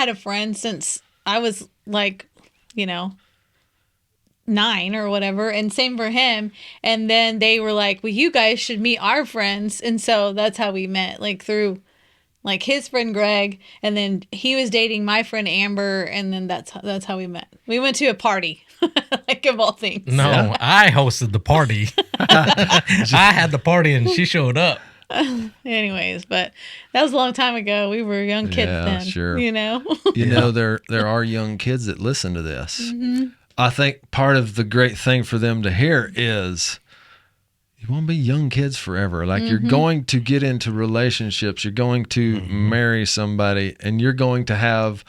had a friend since I was like, you know, 9 or whatever, and same for him. And then they were like, well, you guys should meet our friends. And so that's how we met, like through like his friend Greg, and then he was dating my friend Amber, and then that's how we met. We went to a party, like of all things. No, I hosted the party. I had the party and she showed up. Anyways, but that was a long time ago. We were young kids then. Sure. You know? You know, there are young kids that listen to this. Mm-hmm. I think part of the great thing for them to hear is you won't be young kids forever. Like you're going to get into relationships, you're going to marry somebody, and you're going to have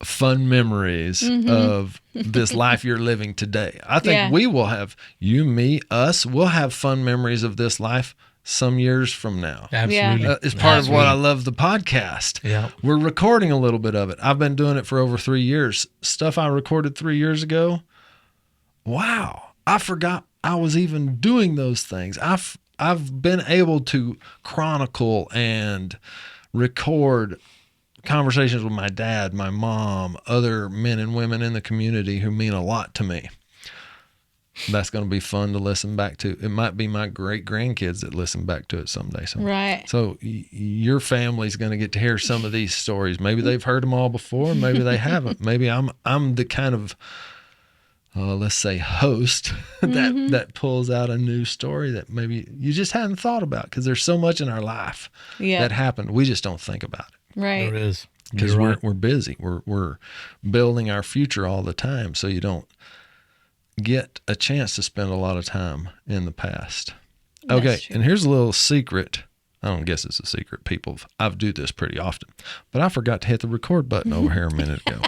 fun memories of this life you're living today. I think we will have, you, me, us, we'll have fun memories of this life some years from now. Absolutely. It's part of what I love the podcast. Yeah. We're recording a little bit of it. I've been doing it for over 3 years. Stuff I recorded 3 years ago. Wow. I forgot I was even doing those things. I've been able to chronicle and record conversations with my dad, my mom, other men and women in the community who mean a lot to me. That's going to be fun to listen back to. It might be my great grandkids that listen back to it someday. Right. So your family's going to get to hear some of these stories. Maybe they've heard them all before. Maybe they haven't. Maybe I'm the kind of let's say host that pulls out a new story that maybe you just hadn't thought about, because there's so much in our life that happened. We just don't think about it. Right. There is. Because we're busy. We're building our future all the time. So you don't get a chance to spend a lot of time in the past. Okay. And here's a little secret. I don't guess it's a secret, people. I do this pretty often, but I forgot to hit the record button over here a minute ago.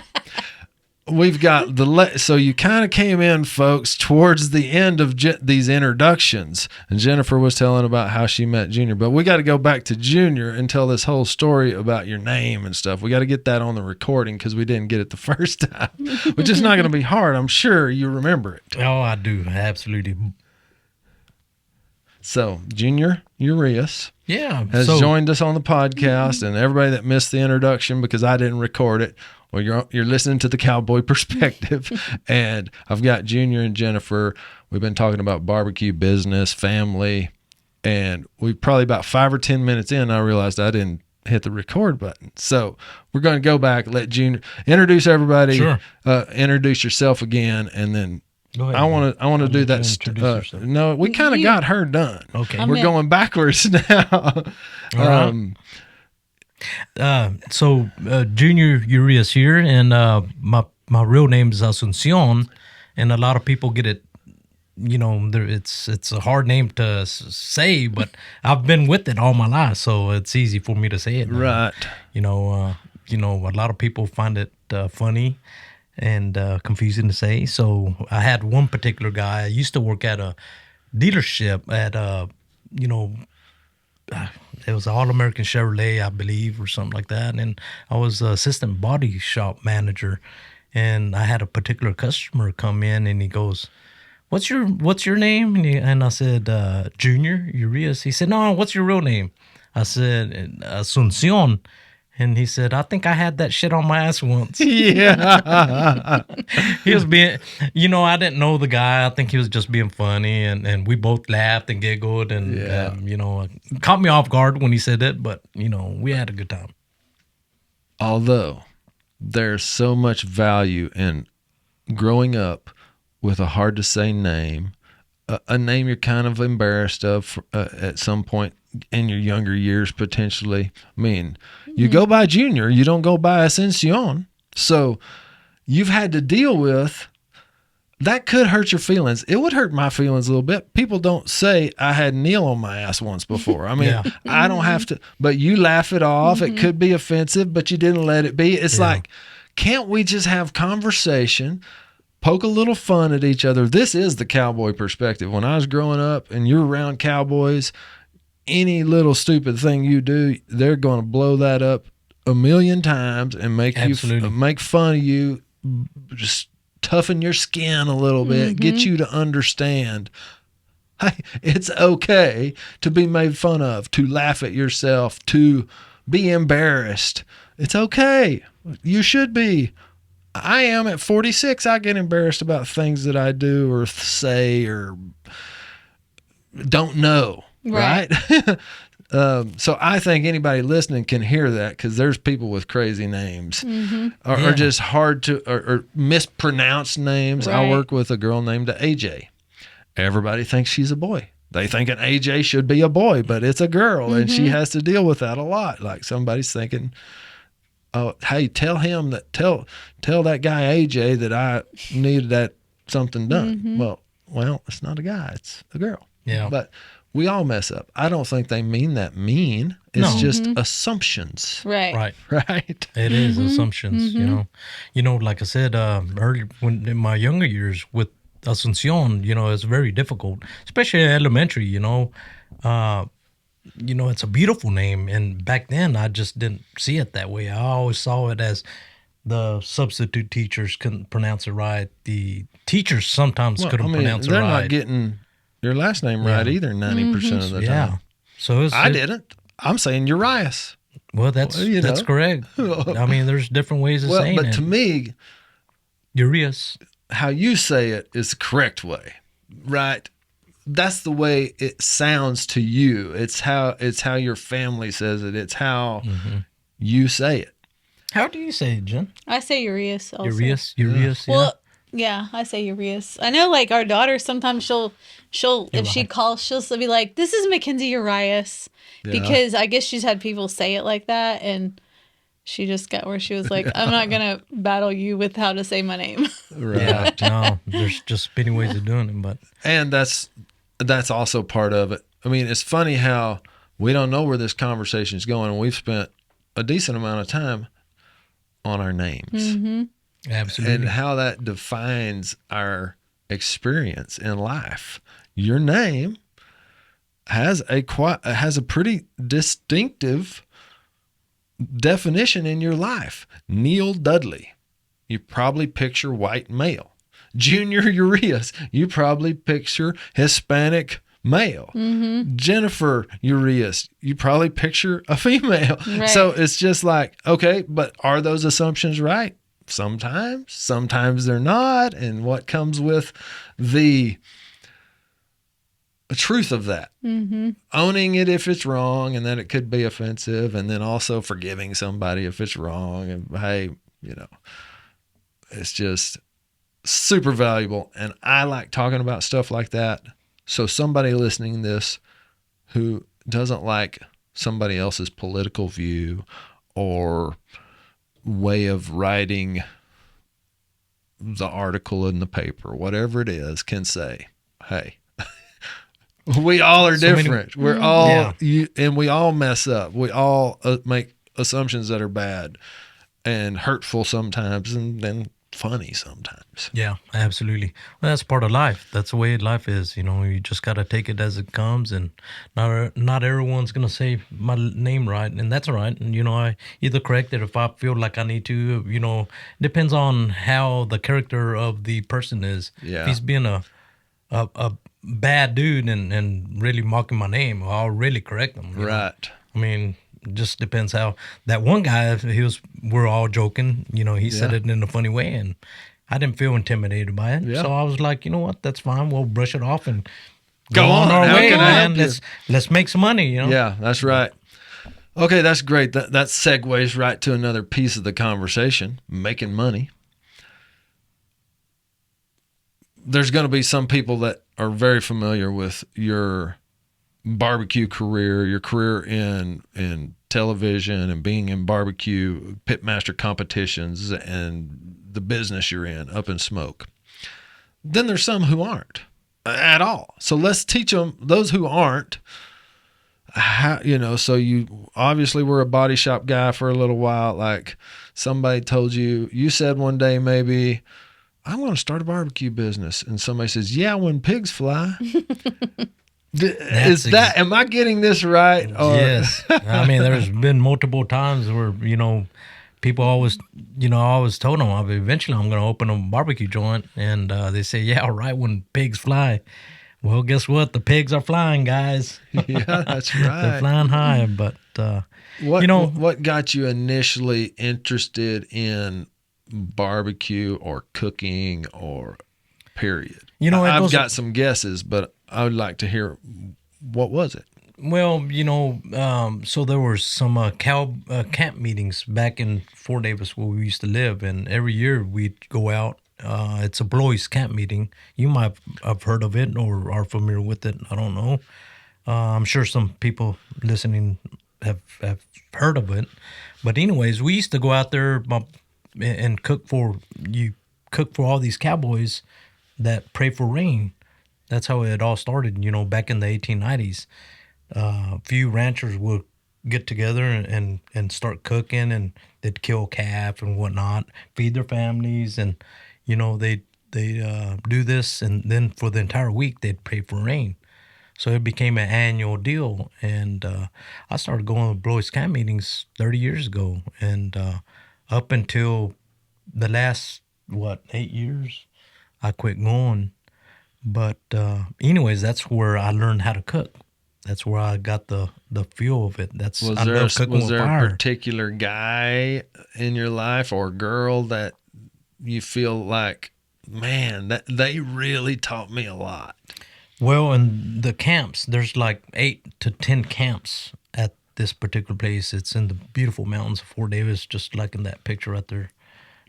We've got so you kind of came in, folks, towards the end of these introductions, and Jennifer was telling about how she met Junior, but we got to go back to Junior and tell this whole story about your name and stuff. We got to get that on the recording because we didn't get it the first time, which is not going to be hard. I'm sure you remember it. Oh, I do. Absolutely. So Junior Urias has joined us on the podcast, and everybody that missed the introduction because I didn't record it, well, you're listening to the Cowboy Perspective, and I've got Junior and Jennifer. We've been talking about barbecue, business, family, and we probably about 5 or 10 minutes in, I realized I didn't hit the record button. So we're going to go back, let Junior introduce everybody, introduce yourself again, and then go ahead. I want to do that. No, we kind of got her done. Okay, we're going backwards now. So Junior Urias here, and my real name is Asuncion, and a lot of people get it. You know, it's a hard name to say, but I've been with it all my life, so it's easy for me to say it now. Right. You know, a lot of people find it funny and confusing to say. So I had one particular guy. I used to work at a dealership at it was All-American Chevrolet, I believe, or something like that. And I was assistant body shop manager, and I had a particular customer come in, and he goes, "What's your name?" And I said, "Junior Urias." He said, "No, what's your real name?" I said, "Asuncion." And he said, "I think I had that shit on my ass once." Yeah. He was being, I didn't know the guy. I think he was just being funny. And we both laughed and giggled. And, caught me off guard when he said it. But, we had a good time. Although there's so much value in growing up with a hard to say name, a name you're kind of embarrassed of at some point in your younger years, potentially. I mean, you go by Junior, you don't go by Ascension. So you've had to deal with, that could hurt your feelings. It would hurt my feelings a little bit. People don't say I had Neil on my ass once before. I mean, I don't have to, but you laugh it off. It could be offensive, but you didn't let it be. It's like, can't we just have conversation, poke a little fun at each other? This is the Cowboy Perspective. When I was growing up and you're around cowboys, any little stupid thing you do, they're going to blow that up a million times and make make fun of you, just toughen your skin a little bit, get you to understand, hey, it's okay to be made fun of, to laugh at yourself, to be embarrassed. It's okay. You should be. I am at 46. I get embarrassed about things that I do or say or don't know. Right. So I think anybody listening can hear that, because there's people with crazy names or just hard to or mispronounced names. Right. I work with a girl named AJ. Everybody thinks she's a boy. They think an AJ should be a boy, but it's a girl, and she has to deal with that a lot. Like somebody's thinking, "Oh, hey, tell him that tell that guy AJ that I need that something done." Well, it's not a guy; it's a girl. Yeah. But we all mess up. I don't think they mean that mean. It's just assumptions. Right. Right. It is assumptions, you know, like I said, early when in my younger years with Asuncion, it's very difficult, especially in elementary, it's a beautiful name. And back then I just didn't see it that way. I always saw it as the substitute teachers couldn't pronounce it right. The teachers sometimes couldn't pronounce it right. They're not getting your last name right either 90% of the time. Yeah. So I didn't. I'm saying Urias. Well, that's correct. I mean, there's different ways of saying it. But to me, Urias, how you say it is the correct way, right? That's the way it sounds to you. It's how your family says it. It's how you say it. How do you say it, Jen? I say Urias also. Urias. Well, yeah, I say Urias. I know, like, our daughter, sometimes she'll if she calls, she'll be like, "This is Mackenzie Urias," because I guess she's had people say it like that, and she just got where she was like, "I'm not gonna battle you with how to say my name." Right. Yeah, no, there's just many ways of doing it, and that's also part of it. I mean, it's funny how we don't know where this conversation is going, and we've spent a decent amount of time on our names. Absolutely. And how that defines our experience in life. Your name has a pretty distinctive definition in your life. Neil Dudley, you probably picture white male. Junior Urias, you probably picture Hispanic male. Jennifer Urias, you probably picture a female. Right. So it's just like, okay, but are those assumptions right? Sometimes they're not. And what comes with the truth of that? Owning it if it's wrong, and that it could be offensive, and then also forgiving somebody if it's wrong. And hey, it's just super valuable. And I like talking about stuff like that. So somebody listening to this who doesn't like somebody else's political view or way of writing the article in the paper, whatever it is, can say, hey, we all are different. We're all, and we all mess up. We all make assumptions that are bad and hurtful sometimes, and then funny sometimes. Yeah, absolutely. Well, that's part of life. That's the way life is. You just got to take it as it comes, and not everyone's going to say my name right, and that's all right. And, I either correct it if I feel like I need to, depends on how the character of the person is. Yeah. If he's being a bad dude and really mocking my name, I'll really correct him. Right. I mean, it just depends how that one guy, we're all joking, he said it in a funny way, and I didn't feel intimidated by it. Yeah. So I was like, you know what, that's fine. We'll brush it off and go on our How way, can I man. help you? Let's make some money, Yeah, that's right. Okay, that's great. That segues right to another piece of the conversation, making money. There's going to be some people that are very familiar with your barbecue career, your career in television and being in barbecue pitmaster competitions and the business you're in up in Smoke. Then there's some who aren't at all. So let's teach them, those who aren't, how, so you obviously were a body shop guy for a little while. Like somebody told you said one day maybe, I'm going to start a barbecue business. And somebody says, yeah, when pigs fly. Am I getting this right? Yes. I mean, there's been multiple times where, people always, I always told them, eventually I'm going to open a barbecue joint. And they say, yeah, right, when pigs fly. Well, guess what? The pigs are flying, guys. Yeah, that's right. They're flying high. But What you know, what got you initially interested in barbecue or cooking or period? it I've goes. got some guesses, but I would like to hear what was it? Well, so there were some camp meetings back in Fort Davis where we used to live, and every year we'd go out. It's a Blois camp meeting. You might have heard of it or are familiar with it. I don't know. I'm sure some people listening have heard of it. But anyways, we used to go out there and cook for all these cowboys that pray for rain. That's how it all started, back in the 1890s. A few ranchers would get together and start cooking, and they'd kill a calf and whatnot, feed their families, and they do this, and then for the entire week they'd pray for rain. So it became an annual deal, and I started going to Blois camp meetings 30 years ago, and up until the last 8 years, I quit going. But anyways, that's where I learned how to cook. That's where I got the feel of it. I love cooking was with there fire. a particular guy in your life or girl that you feel like, man, that they really taught me a lot? Well, in the camps, there's like 8 to 10 camps at this particular place. It's in the beautiful mountains of Fort Davis, just like in that picture right there.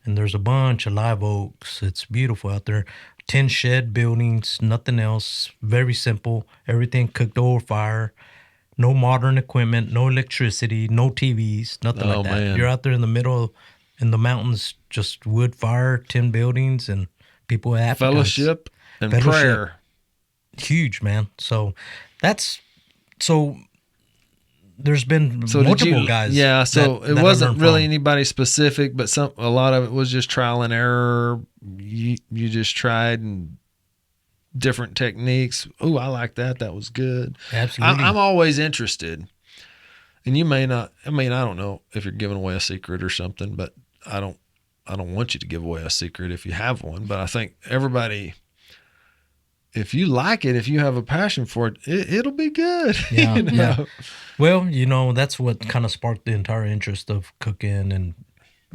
And there's a bunch of live oaks. It's beautiful out there. 10 shed buildings, nothing else. Very simple. Everything cooked over fire. No modern equipment, no electricity, no TVs, nothing Oh, like that. man. You're out there in the middle, in the mountains, just wood fire, 10 buildings, and people have appetites. Fellowship and prayer. Huge, man. So there's been So multiple guys. Yeah, so that it I wasn't learned really from. anybody specific, but a lot of it was just trial and error. You just tried and different techniques. Oh, I like that. That was good. Absolutely. I'm always interested. And you may not. I mean, I don't know if you're giving away a secret or something, but I don't want you to give away a secret if you have one. But I think everybody, if you like it, if you have a passion for it, it'll be good. Yeah, you know? yeah. Well, that's what kind of sparked the entire interest of cooking and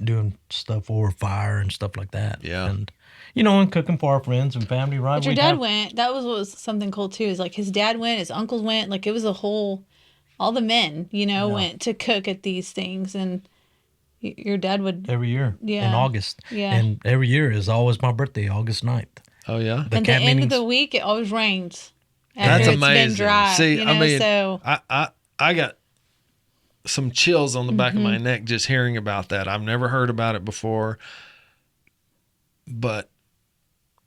doing stuff over fire and stuff like that. Yeah. And, and cooking for our friends and family, right? But your dad went. That was what was something cool too. Is like his dad went, his uncles went. Like it was all the men, went to cook at these things, and your dad would every year in Yeah. August. Yeah. And every year is always my birthday, August 9th. Oh yeah. And the end of the week, it always rains. That's After amazing. It's been dry. See, I mean, so I got some chills on the back of my neck just hearing about that. I've never heard about it before, but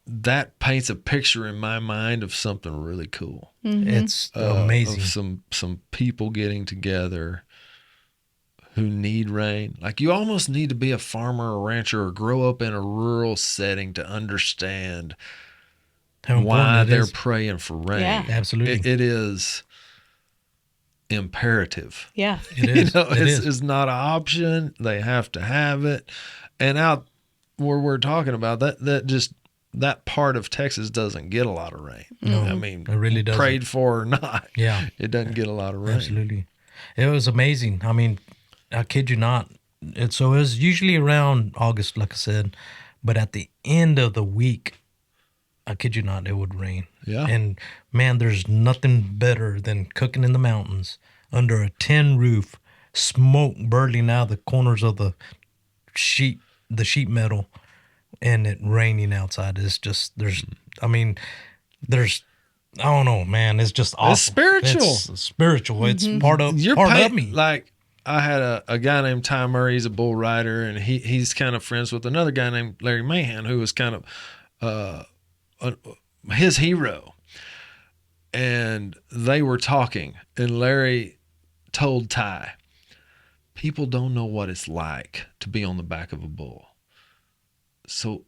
that paints a picture in my mind of something really cool. It's amazing. Of some people getting together who need rain. Like you almost need to be a farmer or rancher or grow up in a rural setting to understand why they're praying for rain. Yeah. Absolutely. It is imperative. yeah. It is. It's not an option. They have to have it. And out where we're talking about that part of Texas doesn't get a lot of rain. No, I mean, it really doesn't. Prayed for or not. Yeah. It doesn't get a lot of rain. Absolutely. It was amazing. I mean, I kid you not. So it was usually around August, like I said, but at the end of the week, I kid you not, it would rain. Yeah. And man, there's nothing better than cooking in the mountains under a tin roof, smoke burning out of the corners of the sheet metal, and it raining outside. It's just I don't know, man. It's just awesome. It's spiritual. It's spiritual. It's part of me. Like I had a guy named Ty Murray. He's a bull rider, and he's kind of friends with another guy named Larry Mahan, who was kind of his hero. And they were talking, and Larry told Ty, people don't know what it's like to be on the back of a bull. So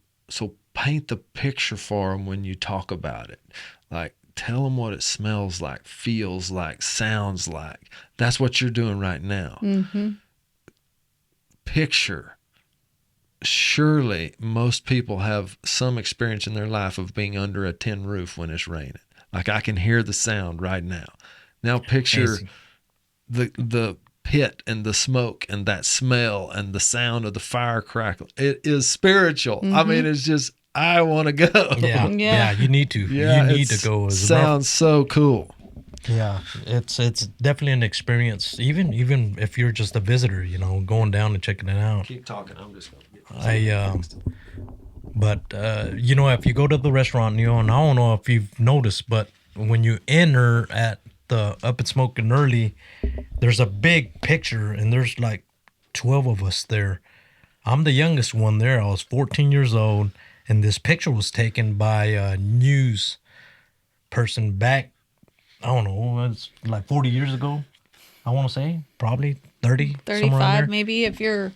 paint the picture for them when you talk about it. Like, tell them what it smells like, feels like, sounds like. That's what you're doing right now. Mm-hmm. Picture. Surely most people have some experience in their life of being under a tin roof when it's raining. Like I can hear the sound right now. Now picture Amazing. the pit and the smoke and that smell and the sound of the fire crackle. It is spiritual. I mean, it's just, I want to go. Yeah, Yeah. you need to. Yeah, you need it to go. As sounds so cool. Yeah, it's definitely an experience. Even if you're just a visitor, going down and checking it out. Keep talking. I'm just going to get But if you go to the restaurant, and I don't know if you've noticed, but when you enter at the Up and Smoking Early, there's a big picture, and there's like 12 of us there. I'm the youngest one there. I was 14 years old, and this picture was taken by a news person back, I don't know, it's like 40 years ago, I want to say. Probably 30, somewhere around 35 there. maybe if you're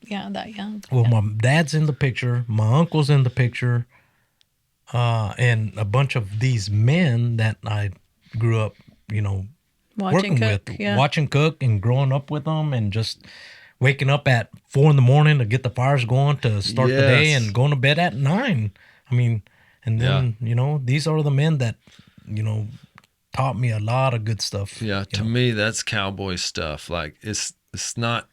that young. Well, my dad's in the picture, my uncle's in the picture, and a bunch of these men that I grew up, working cook, with, yeah. watching cook and growing up with them, and just waking up at 4 a.m. to get the fires going to start the day, Yes. and going to bed at 9. I mean, and then, these are the men that, taught me a lot of good stuff. Yeah, to me, that's cowboy stuff. Like, it's not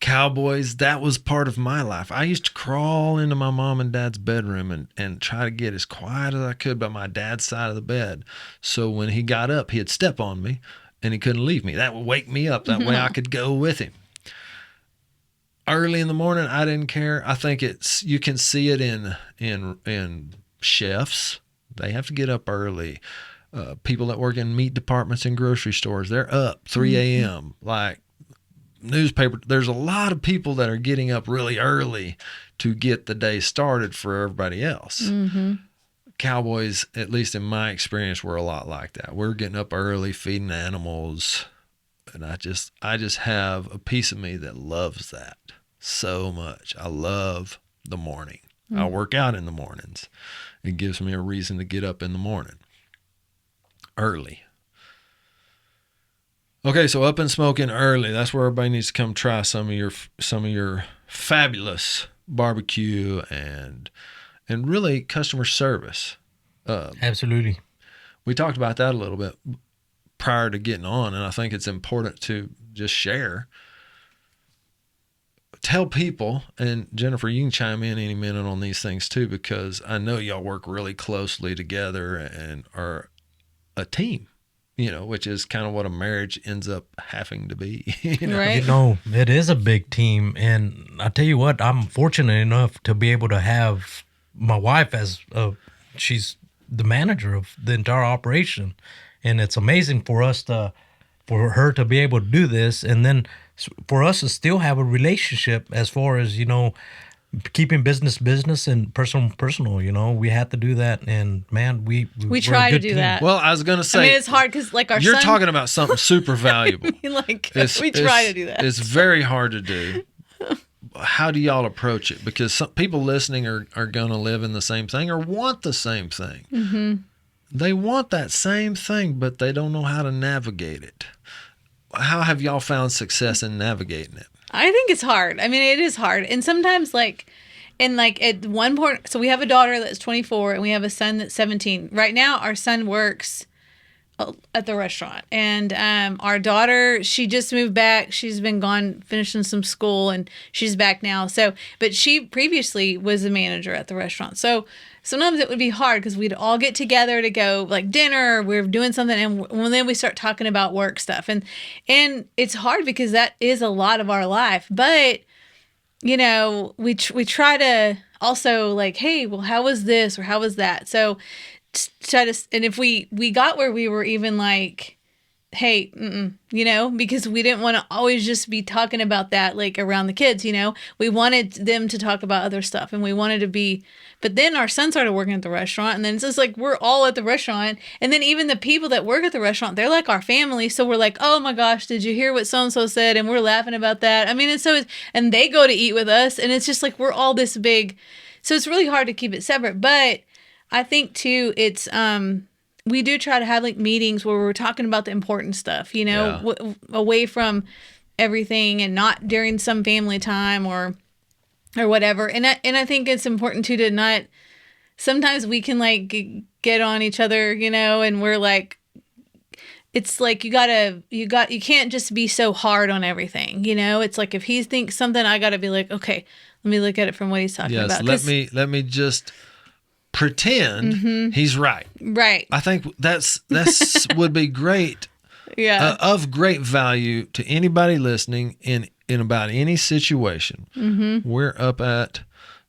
cowboys. That was part of my life. I used to crawl into my mom and dad's bedroom and try to get as quiet as I could by my dad's side of the bed. So when he got up, he'd step on me and he couldn't leave me. That would wake me up. That way I could go with him. Early in the morning, I didn't care. I think you can see it in chefs. They have to get up early. People that work in meat departments and grocery stores, they're up 3 a.m. Like newspaper, there's a lot of people that are getting up really early to get the day started for everybody else. Cowboys, at least in my experience, were a lot like that. We're getting up early, feeding animals, and I just have a piece of me that loves that so much. I love the morning. I work out in the mornings. It gives me a reason to get up in the morning early. Okay, so Up and Smoking Early. That's where everybody needs to come try some of your fabulous barbecue and really customer service. Absolutely. We talked about that a little bit prior to getting on, and I think it's important to just share. Tell people, and Jennifer, you can chime in any minute on these things too, because I know y'all work really closely together and are a team, which is kind of what a marriage ends up having to be. Right. It is a big team. And I tell you what, I'm fortunate enough to be able to have my wife as she's the manager of the entire operation. And it's amazing for her to be able to do this. And then for us to still have a relationship as far as, keeping business and personal, we had to do that. And man, we try to do that. Well, I was going to say, I mean, it's hard because like you're talking about something super valuable. We try to do that. It's very hard to do. How do y'all approach it? Because some people listening are going to live in the same thing or want the same thing. They want that same thing, but they don't know how to navigate it. How have y'all found success in navigating it? I think it's hard. I mean, it is hard. And sometimes at one point, so we have a daughter that's 24 and we have a son that's 17. Right now, our son works at the restaurant. And our daughter, she just moved back. She's been gone finishing some school and she's back now. So, but she previously was a manager at the restaurant. So sometimes it would be hard because we'd all get together to go like dinner, or we're doing something, and then we start talking about work stuff. And it's hard because that is a lot of our life. But, we try to also like, hey, well, how was this or how was that? So try to, and if we got where we were even like, hey, because we didn't want to always just be talking about that like around the kids, we wanted them to talk about other stuff, and we wanted to be, but then our son started working at the restaurant, and then it's just like we're all at the restaurant, and then even the people that work at the restaurant, they're like our family, so we're like, oh my gosh, did you hear what so-and-so said? And we're laughing about that. I mean, and they go to eat with us, and it's just like we're all this big, so it's really hard to keep it separate. But I think too, it's we do try to have like meetings where we're talking about the important stuff, away from everything, and not during some family time or whatever. And I think it's important too to not, sometimes we can like get on each other, and we're like, it's like you can't just be so hard on everything, you know? It's like if he thinks something, I got to be like, okay, let me look at it from what he's talking about. Let me just pretend he's right. Right. I think that's would be great. Yeah. Of great value to anybody listening in about any situation. We're up at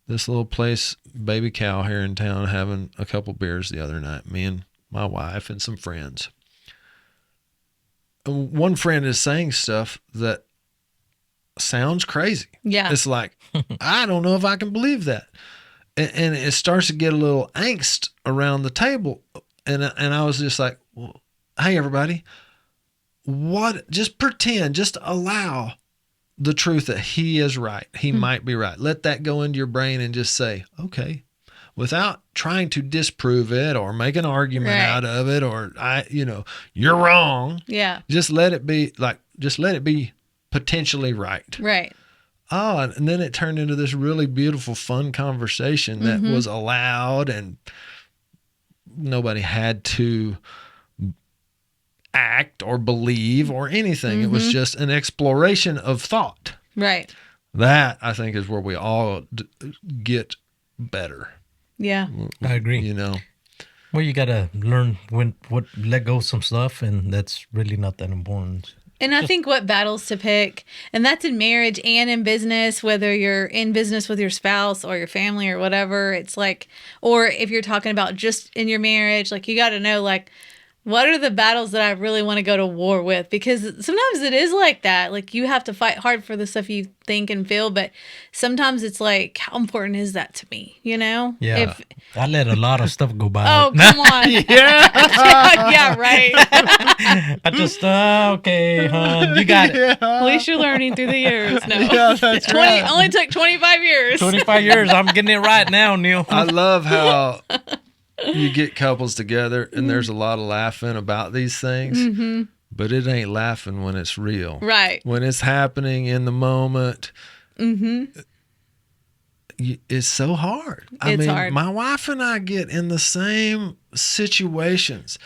this little place, Baby Cow, here in town, having a couple beers the other night. Me and my wife and some friends. One friend is saying stuff that sounds crazy. Yeah. It's like, I don't know if I can believe that. And it starts to get a little angst around the table. And I was just like, well, hey, everybody, just pretend, just allow the truth that he is right. He might be right. Let that go into your brain and just say, okay, without trying to disprove it or make an argument out of it, or you're wrong. Yeah. Just let it be potentially right. Right. Oh, and then it turned into this really beautiful, fun conversation that was allowed, and nobody had to act or believe or anything. It was just an exploration of thought. Right. That, I think, is where we all get better. Yeah. I agree. You know? Well, you got to learn let go of some stuff, and that's really not that important. And I think what battles to pick, and that's in marriage and in business, whether you're in business with your spouse or your family or whatever, it's like, or if you're talking about just in your marriage, like you got to know, like, what are the battles that I really want to go to war with? Because sometimes it is like that. Like you have to fight hard for the stuff you think and feel, but sometimes it's like, how important is that to me? You know? Yeah. I let a lot of stuff go by. Oh, come on. Yeah, right. I just, okay, hon, you got it. At least you're learning through the years. No. Yeah, that's right. Only took 25 years. 25 years. I'm getting it right now, Neil. I love how you get couples together and there's a lot of laughing about these things, but it ain't laughing when it's real. Right. When it's happening in the moment, it's so hard. I mean, hard. My wife and I get in the same situations.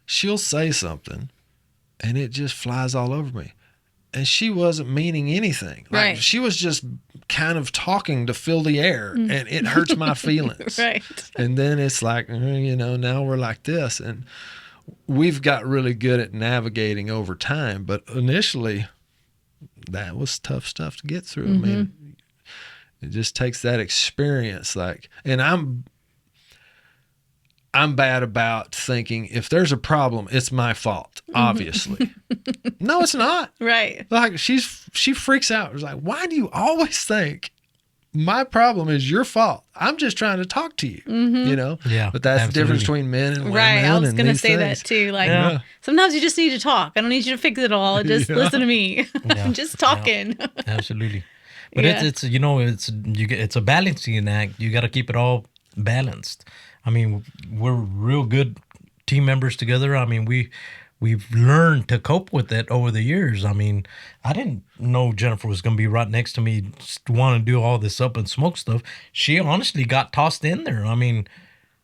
She'll say something and it just flies all over me. And she wasn't meaning anything. Like, right. She was just kind of talking to fill the air, and it hurts my feelings. Right. And then it's like, now we're like this. And we've got really good at navigating over time. But initially, that was tough stuff to get through. I mean, it just takes that experience. And I'm bad about thinking if there's a problem, it's my fault, obviously. No, it's not. Right. Like she freaks out. It's like, why do you always think my problem is your fault? I'm just trying to talk to you, Yeah. But that's absolutely. The difference between men and women. Right. I was going going to say that too. Like sometimes you just need to talk. I don't need you to fix it all. Just listen to me. Just talking. Yeah. Absolutely. But it's a balancing act. You got to keep it all balanced. I mean, we're real good team members together. I mean, we've learned to cope with it over the years. I mean, I didn't know Jennifer was going to be right next to me, want to do all this up and smoke stuff. She honestly got tossed in there. I mean,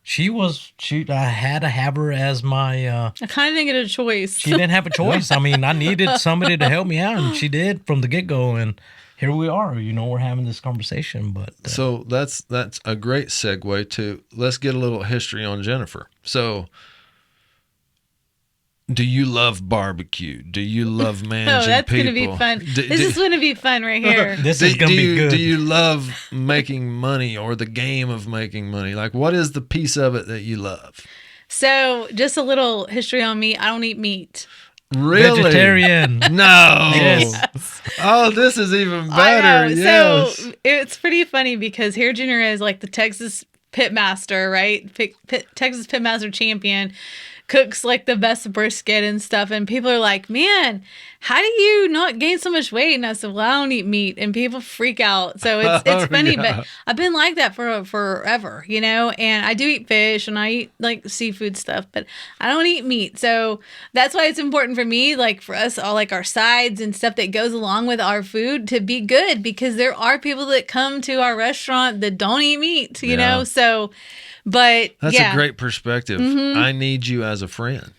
I had to have her as my... I kind of didn't get a choice. She didn't have a choice. I mean, I needed somebody to help me out, and she did from the get-go, and here we are, we're having this conversation. But so that's a great segue to, let's get a little history on Jennifer. So do you love barbecue? Do you love managing that's people? Going to be fun. This is going to be fun right here. This is going to be good. Do you love making money or the game of making money? Like, what is the piece of it that you love? So just a little history on me. I don't eat meat. Really? Vegetarian. No. Yes. Oh, this is even better. Yes. So it's pretty funny because here Junior is like the Texas Pitmaster, right? Texas Pitmaster champion. Cooks like the best brisket and stuff. And people are like, man, how do you not gain so much weight? And I said, well, I don't eat meat. And people freak out. So it's funny, but I've been like that for forever, and I do eat fish and I eat like seafood stuff, but I don't eat meat. So that's why it's important for me, like for us all, like our sides and stuff that goes along with our food to be good, because there are people that come to our restaurant that don't eat meat, you know? So, but that's a great perspective. I need you as a friend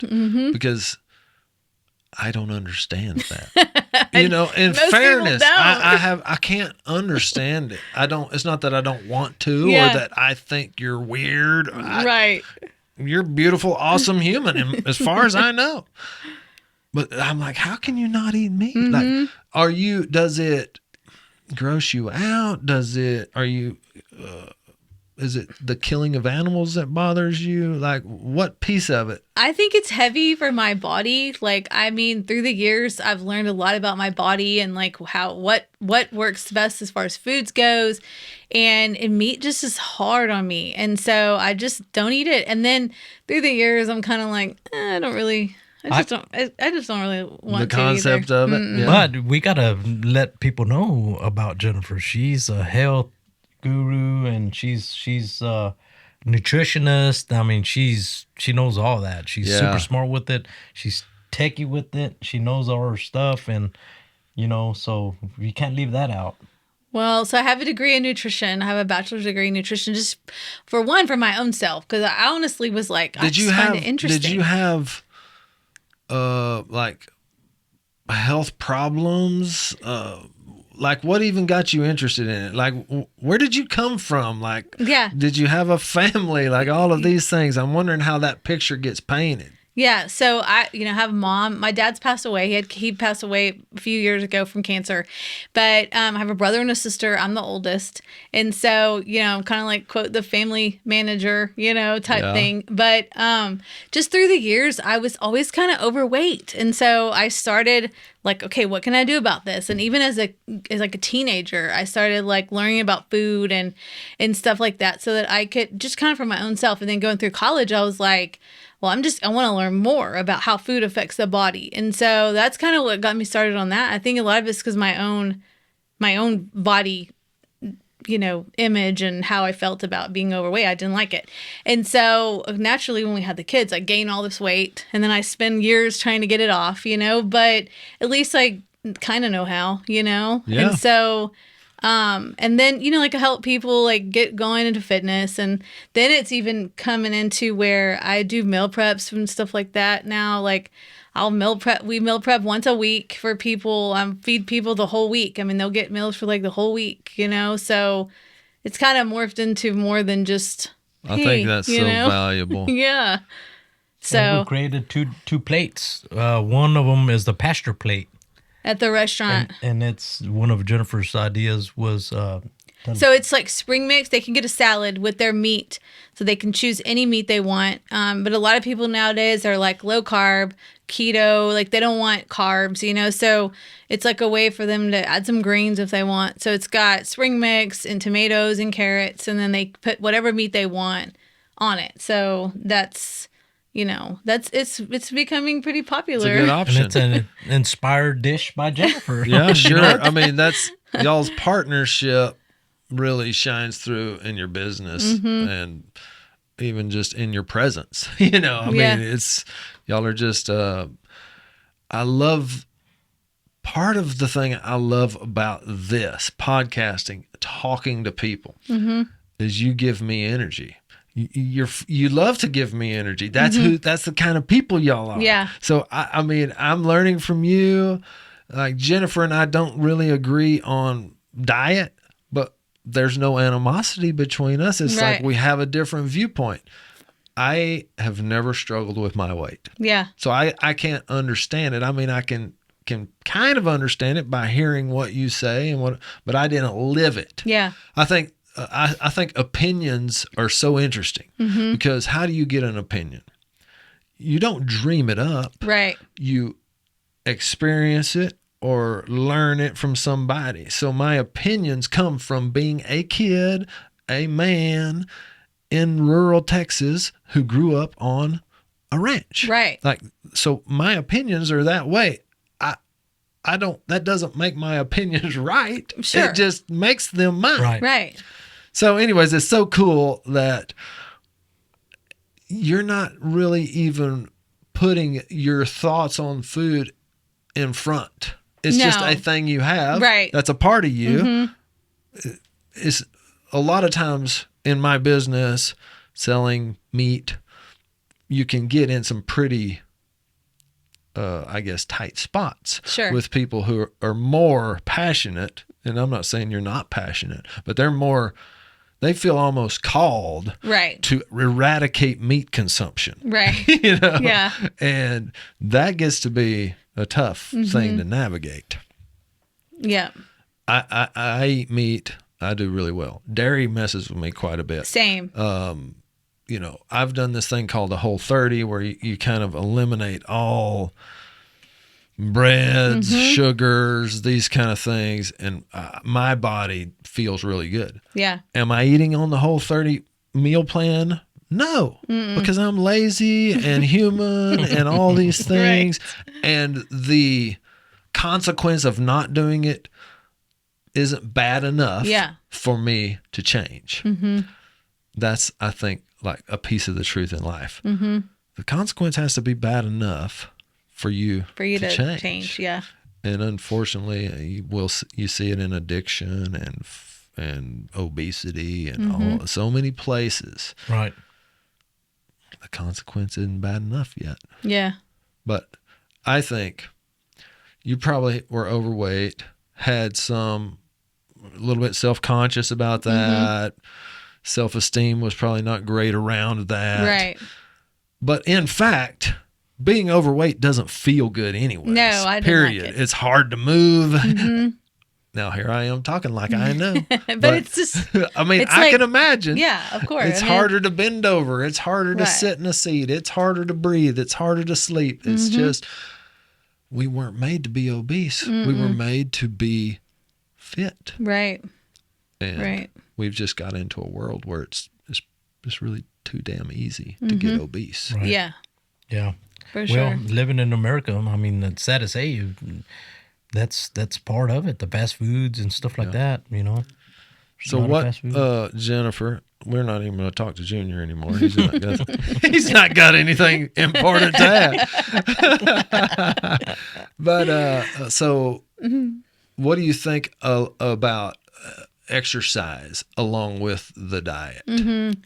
because I don't understand that. In Most people fairness, don't. I can't understand it. It's not that I don't want to Yeah. or that I think you're weird. Right. You're a beautiful, awesome human, as far as I know. But I'm like, how can you not eat meat? Mm-hmm. Like, does it gross you out? Is it the killing of animals that bothers you? Like, what piece of it? I think it's heavy for my body. Like, I mean, through the years, I've learned a lot about my body and like what works best as far as foods goes. And meat just is hard on me. And so I just don't eat it. And then through the years, I'm kind of like, I just don't really want The to concept either. of it. Mm-mm. Yeah. But we gotta let people know about Jennifer. She's a health guru, and she's a nutritionist. I mean, she knows all that. She's Yeah. super smart with it. She's techie with it. She knows all her stuff, and so you can't leave that out. Well, so I have a degree in nutrition. I have a bachelor's degree in nutrition, just for my own self, because I honestly was like, I just find it interesting. Did you have like health problems? Like, what even got you interested in it? Like, where did you come from? Like, Yeah. Did you have a family? Like, all of these things. I'm wondering how that picture gets painted. Yeah, so I, have a mom. My dad's passed away. He passed away a few years ago from cancer, but I have a brother and a sister. I'm the oldest, and so I'm kind of like quote the family manager, type thing. But just through the years, I was always kind of overweight, and so I started like, okay, what can I do about this? And even as a teenager, I started like learning about food and stuff like that, so that I could just kind of for my own self. And then going through college, I was like, well, I want to learn more about how food affects the body. And so that's kind of what got me started on that. I think a lot of it's because my own body, image and how I felt about being overweight. I didn't like it. And so naturally when we had the kids, I gained all this weight and then I spend years trying to get it off, but at least I kind of know how, Yeah. And so and then, like I help people like get going into fitness, and then it's even coming into where I do meal preps and stuff like that now. Like we meal prep once a week for people, feed people the whole week. I mean, they'll get meals for like the whole week, so it's kind of morphed into more than just, I think that's so valuable. Yeah. And So we created two plates. One of them is the pasture plate. at the restaurant. And it's one of Jennifer's ideas was So it's like spring mix. They can get a salad with their meat, so they can choose any meat they want. But a lot of people nowadays are like low carb, keto, like they don't want carbs, So it's like a way for them to add some greens if they want. So it's got spring mix and tomatoes and carrots, and then they put whatever meat they want on it. So that's it's becoming pretty popular. It's a good option. and it's an inspired dish by Jennifer. Yeah, sure. I mean, that's y'all's partnership really shines through in your business and even just in your presence. I mean, it's y'all are just I love part of the thing I love about this podcasting, talking to people is you give me energy. You love to give me energy. That's that's the kind of people y'all are. Yeah. So I mean, I'm learning from you. Like Jennifer and I don't really agree on diet, but there's no animosity between us. It's Right. like we have a different viewpoint. I have never struggled with my weight. Yeah. So I can't understand it. I mean, I can kind of understand it by hearing what you say but I didn't live it. Yeah. I think opinions are so interesting because how do you get an opinion? You don't dream it up. Right. You experience it or learn it from somebody. So my opinions come from being a kid, a man in rural Texas who grew up on a ranch. Right. Like, so my opinions are that way. That doesn't make my opinions right. Sure. It just makes them mine. Right. Right. So anyways, it's so cool that you're not really even putting your thoughts on food in front. It's just No. a thing you have. Right. That's a part of you. It's a lot of times in my business selling meat, you can get in some pretty I guess, tight spots Sure. with people who are more passionate. And I'm not saying you're not passionate, but they feel almost called Right. to eradicate meat consumption. Right. You know? Yeah. And that gets to be a tough thing to navigate. Yeah. I eat meat. I do really well. Dairy messes with me quite a bit. Same. You know, I've done this thing called the Whole30 where you kind of eliminate all breads, sugars, these kind of things. And my body feels really good. Yeah. Am I eating on the Whole30 meal plan? No, because I'm lazy and human and all these things. And the consequence of not doing it isn't bad enough for me to change. That's, I think, like a piece of the truth in life. The consequence has to be bad enough for you to change. Yeah. And unfortunately, you see it in addiction and obesity and so many places. Right. The consequence isn't bad enough yet. Yeah. But I think you probably were overweight, had a little bit self-conscious about that. Self-esteem was probably not great around that. Right. But in fact, being overweight doesn't feel good anyway. No, I didn't Period. like it. It's hard to move. Now here I am talking like I know. but it's just, I mean, it's I like- can imagine. yeah, of course. It's I mean, harder to bend over. It's harder to Right. sit in a seat. It's harder to breathe. It's harder to sleep. It's just, we weren't made to be obese. We were made to be fit. Right. And Right. we've just got into a world where it's really too damn easy to get obese. Right. Yeah. Yeah. For Well, sure. living in America, I mean, it's sad to say, that's part of it. The fast foods and stuff like that, you know. So A lot of what, fast food. Jennifer, we're not even going to talk to Junior anymore. He's not got anything important to add. But so what do you think about exercise along with the diet?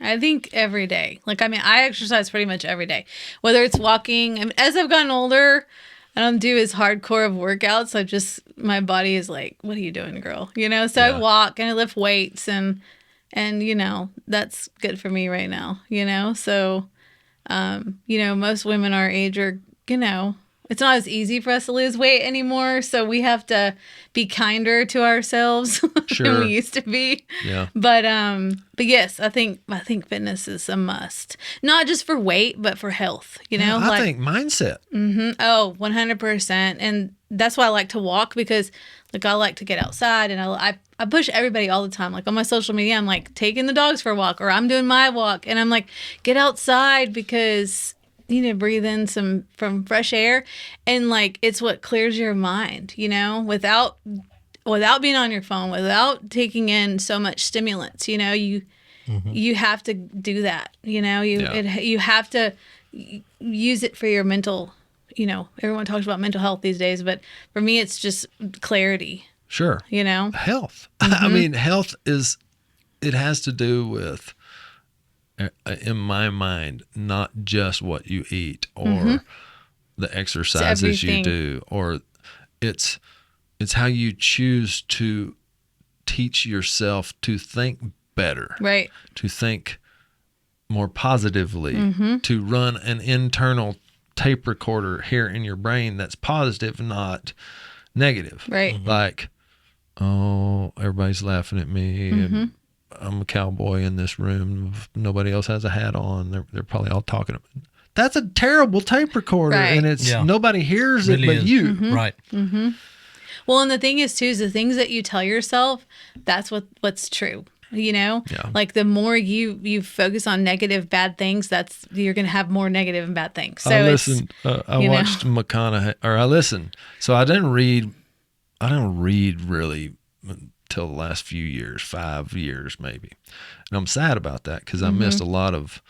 I think every day. Like, I mean, I exercise pretty much every day, whether it's walking. I mean, as I've gotten older, I don't do as hardcore of workouts. My body is like, what are you doing, girl? You know, so I walk and I lift weights and, you know, that's good for me right now, you know? So, you know, most women our age are, you know, it's not as easy for us to lose weight anymore. So we have to be kinder to ourselves than we used to be. Yeah. But yes, I think fitness is a must. Not just for weight, but for health, you know? I think mindset. Oh, 100%. And that's why I like to walk, because like I like to get outside, and I push everybody all the time. Like on my social media, I'm like taking the dogs for a walk, or I'm doing my walk, and I'm like, get outside because you need to breathe in from fresh air, and like it's what clears your mind, you know, without being on your phone, without taking in so much stimulants, you know, you have to do that, you know, you have to use it for your mental, you know, everyone talks about mental health these days, but for me, it's just clarity. Sure. You know? Health. I mean, health it has to do with, in my mind, not just what you eat or the exercises you do, or it's how you choose to teach yourself to think better, right? To think more positively, to run an internal tape recorder here in your brain that's positive, not negative. Right. Like, oh, everybody's laughing at me, and I'm a cowboy in this room. Nobody else has a hat on. They're probably all talking about it. That's a terrible tape recorder, Right. and it's nobody hears it but you. Right. Well, and the thing is too, is the things that you tell yourself, that's what's true. You know, like the more you focus on negative, bad things, you're going to have more negative and bad things. So I listened. I watched McConaughey, or I listened. So I didn't read really until the last few years, 5 years maybe. And I'm sad about that because I missed a lot of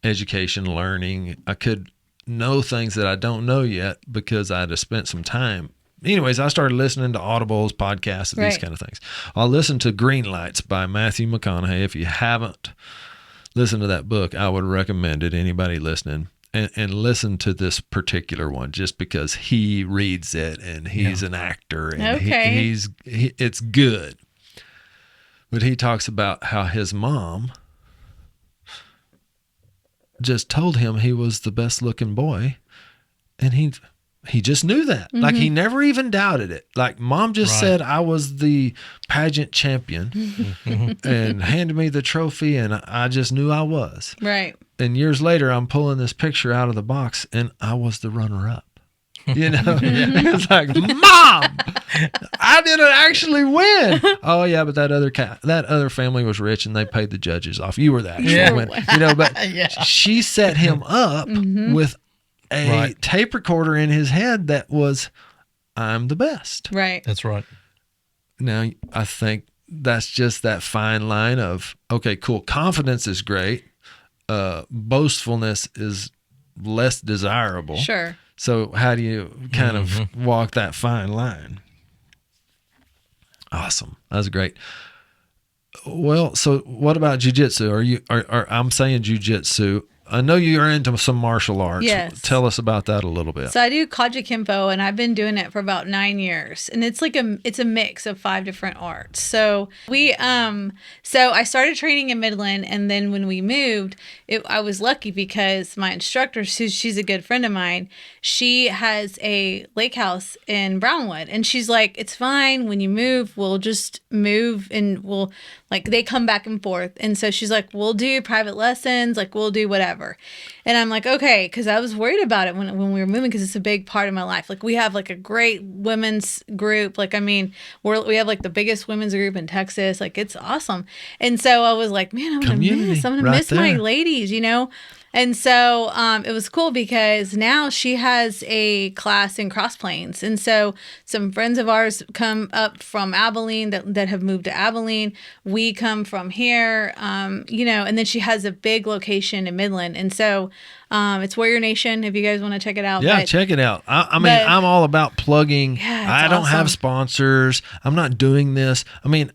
education, learning. I could know things that I don't know yet because I'd have spent some time. Anyways, I started listening to Audibles, podcasts, and these kind of things. I'll listen to Green Lights by Matthew McConaughey. If you haven't listened to that book, I would recommend it. Anybody listening, and listen to this particular one just because he reads it and he's an actor and Okay. it's good. But he talks about how his mom just told him he was the best looking boy, and he just knew that. Like, he never even doubted it. Like, mom just said I was the pageant champion and handed me the trophy, and I just knew I was. Right. And years later, I'm pulling this picture out of the box, and I was the runner-up. You know, it's like, Mom, I didn't actually win. Oh yeah, but that other family was rich and they paid the judges off. You were the actual winner. You know, but she set him up with a tape recorder in his head that was, I'm the best. Right. That's right. Now, I think that's just that fine line of, okay, cool. Confidence is great. Boastfulness is less desirable. Sure. So how do you kind of walk that fine line? Awesome. That was great. Well, so what about jiu-jitsu? I'm saying jiu-jitsu. I know you're into some martial arts. Yes. Tell us about that a little bit. So I do Kaja Kempo, and I've been doing it for about 9 years, and it's a mix of 5 different arts. So I started training in Midland, and then when we moved, I was lucky because my instructor, she's a good friend of mine. She has a lake house in Brownwood, and she's like, "It's fine. When you move, we'll just move, and we'll they come back and forth." And so she's like, "We'll do private lessons, we'll do whatever." And I'm like, okay, because I was worried about it when we were moving, because it's a big part of my life. We have a great women's group. We have the biggest women's group in Texas. It's awesome. And so I was like, man, I'm gonna miss my ladies, you know. And so it was cool because now she has a class in Cross Plains. And so some friends of ours come up from Abilene that have moved to Abilene. We come from here, and then she has a big location in Midland. And so it's Warrior Nation, if you guys want to check it out. Yeah, check it out. I mean, I'm all about plugging. Yeah, I don't have sponsors. I'm not doing this. I mean,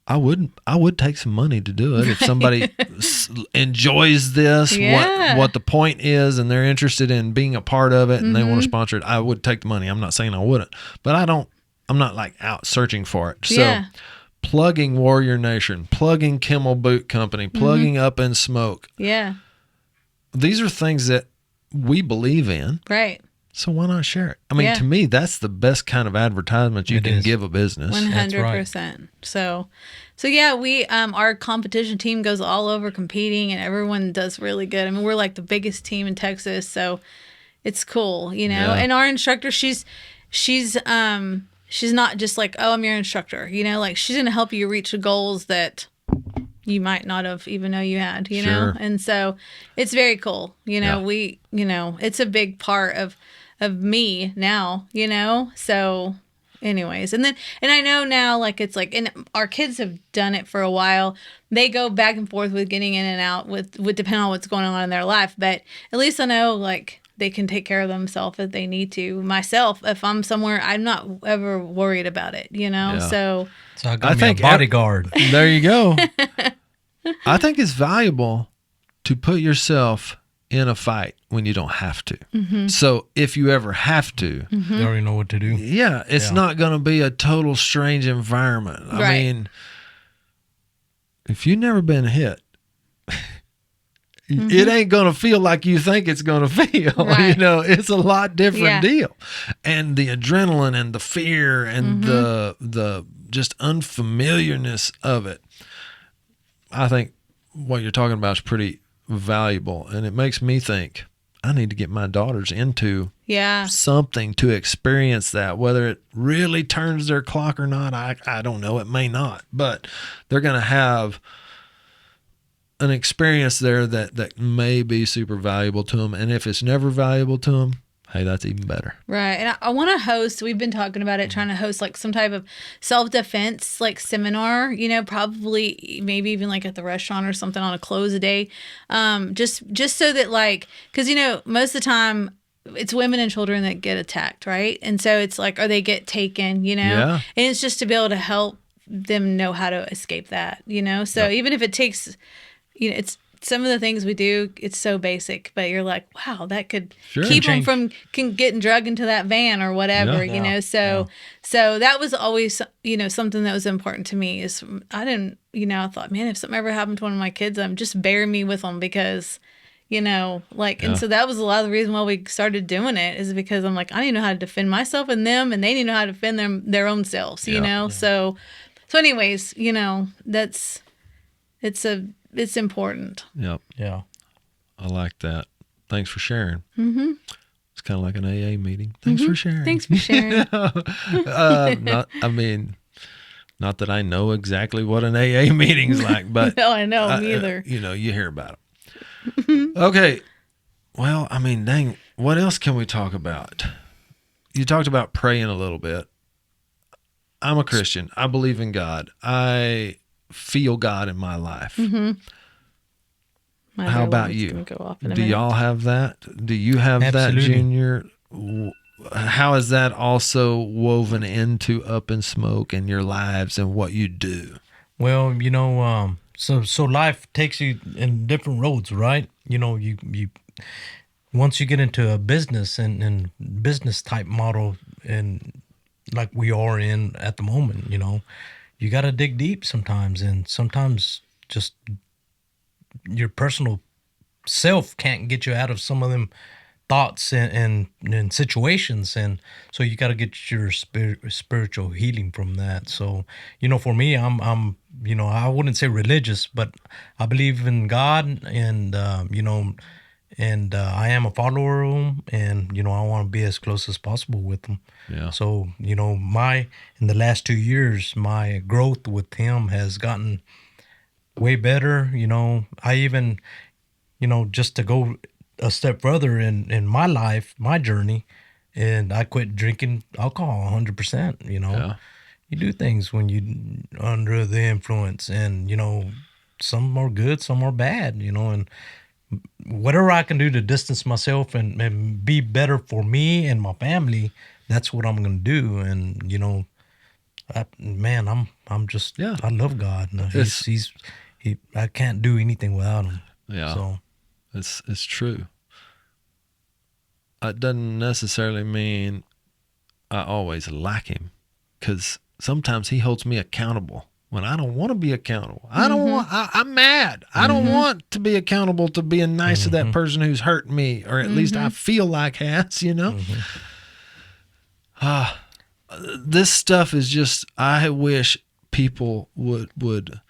I would take some money to do it if somebody enjoys this, what the point is, and they're interested in being a part of it, and they want to sponsor it. I would take the money. I'm not saying I wouldn't, but I'm not out searching for it. So plugging Warrior Nation, plugging Kimmel Boot Company, plugging Up in Smoke. Yeah. These are things that we believe in. Right. So why not share it? I mean, to me, that's the best kind of advertisement you can give a business. 100%. So yeah, we our competition team goes all over competing, and everyone does really good. I mean, we're the biggest team in Texas, so it's cool, you know. And our instructor, she's not just oh, I'm your instructor, you know. She's gonna help you reach the goals that you might not have even know you had, you know. And so it's very cool, you know. It's a big part of me now, you know. So anyways, and I know now and our kids have done it for a while. They go back and forth with getting in and out with depending on what's going on in their life, but at least I know they can take care of themselves if they need to. Myself, if I'm somewhere, I'm not ever worried about it, you know. So I think a bodyguard. There you go. I think it's valuable to put yourself in a fight when you don't have to. So if you ever have to, you already know what to do. Yeah, it's not going to be a total strange environment. I mean, if you've never been hit, it ain't going to feel like you think it's going to feel. You know, it's a lot different deal. And the adrenaline and the fear and the just unfamiliarness of it, I think what you're talking about is pretty valuable, and it makes me think I need to get my daughters into something to experience that. Whether it really turns their clock or not, I don't know. It may not, but they're going to have an experience there that may be super valuable to them. And if it's never valuable to them, hey, that's even better. Right. And I want to host, we've been talking about it, trying to host some type of self-defense seminar, you know, probably maybe even at the restaurant or something on a close day. Just so that because, you know, most of the time it's women and children that get attacked, right? And so it's or they get taken, you know, and it's just to be able to help them know how to escape that, you know? So even if it takes, you know, it's some of the things we do, it's so basic, but you're like, wow, that could Sure. keep them Change. from getting drugged into that van or whatever, Yeah. you know? So, so that was always, you know, something that was important to me is I didn't, you know, I thought, man, if something ever happened to one of my kids, just bury me with them because, you know, like, and so that was a lot of the reason why we started doing it is because I'm like, I need to know how to defend myself and them, and they need to know how to defend their own selves, you know? So anyways, you know, it's important. Yep. Yeah. I like that. Thanks for sharing. Mm-hmm. It's kind of like an AA meeting. Thanks for sharing. Thanks for sharing. Not that I know exactly what an AA meeting's like, but No, I know, me either. you know, you hear about it. Okay. Well, I mean, dang, what else can we talk about? You talked about praying a little bit. I'm a Christian. I believe in God. I feel God in my life. Mm-hmm. My How other about line's you? gonna go off in a Do minute. y'all have that? Do you have Absolutely. that, Junior? How is that also woven into Up in Smoke and your lives and what you do? Well, you know, so life takes you in different roads, right? You know, you once you get into a business and business type model, and like we are in at the moment, you know, you got to dig deep sometimes, and sometimes just your personal self can't get you out of some of them thoughts and situations, and so you got to get your spiritual healing from that. So, you know, for me, I'm you know, I wouldn't say religious, but I believe in God, and you know, and I am a follower of him, and you know, I want to be as close as possible with him. Yeah. So, you know, in the last 2 years, my growth with him has gotten way better. You know, I even, you know, just to go a step further in my life, my journey, and I quit drinking alcohol 100%. You know, Yeah. you do things when you under the influence, and you know, some are good, some are bad. You know, and whatever I can do to distance myself and be better for me and my family, that's what I'm gonna do. And you know, I'm just Yeah. I love God. No, It's- I can't do anything without him. Yeah. So It's true. It doesn't necessarily mean I always like him, because sometimes he holds me accountable when I don't want to be accountable. I don't want. I'm mad. I don't want to be accountable to being nice to that person who's hurt me, or at least I feel like has. You know. This stuff is just. I wish people would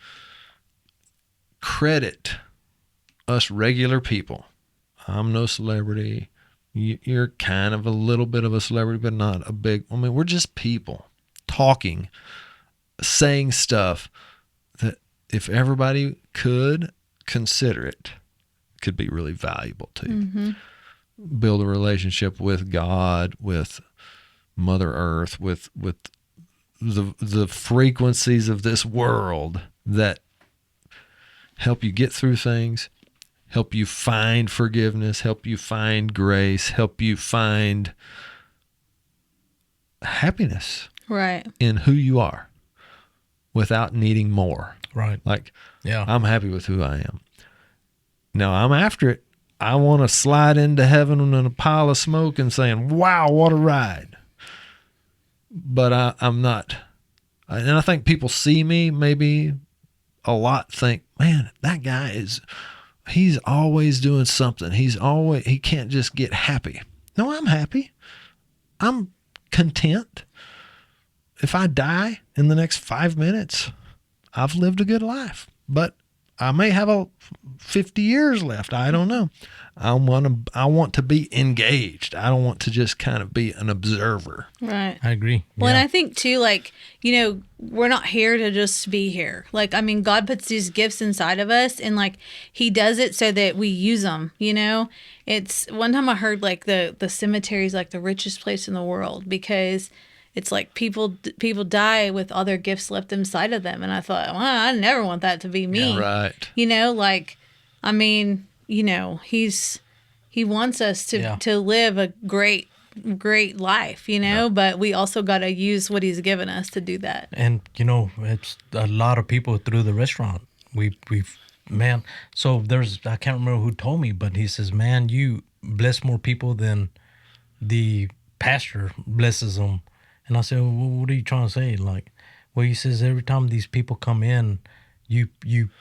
credit us regular people. I'm no celebrity. You're kind of a little bit of a celebrity, but not a big. I mean, we're just people talking, saying stuff that if everybody could consider it, could be really valuable to you. Build a relationship with God, with Mother Earth, with the frequencies of this world that help you get through things, help you find forgiveness, help you find grace, help you find happiness Right. in who you are without needing more. right, Like, yeah, I'm happy with who I am. Now I'm after it. I want to slide into heaven in a pile of smoke and saying, wow, what a ride. But I'm not. And I think people see me maybe a lot, think, man, that guy he's always doing something. He can't just get happy. No, I'm happy. I'm content. If I die in the next 5 minutes, I've lived a good life. But I may have 50 years left. I don't know. I want to be engaged. I don't want to just kind of be an observer. Right. I agree. Well, and Yeah. I think too, like, you know, we're not here to just be here. Like, I mean, God puts these gifts inside of us, and like, He does it so that we use them. You know, it's one time I heard like the cemetery is like the richest place in the world because it's like people die with all their gifts left inside of them, and I thought, well, I never want that to be me. Right. You know, like, I mean, you know, He wants us to live a great life, you know, but we also got to use what He's given us to do that. And you know, it's a lot of people through the restaurant. We man. So I can't remember who told me, but he says, man, you bless more people than the pastor blesses them. And I said, well, what are you trying to say? Like, well, he says every time these people come in, you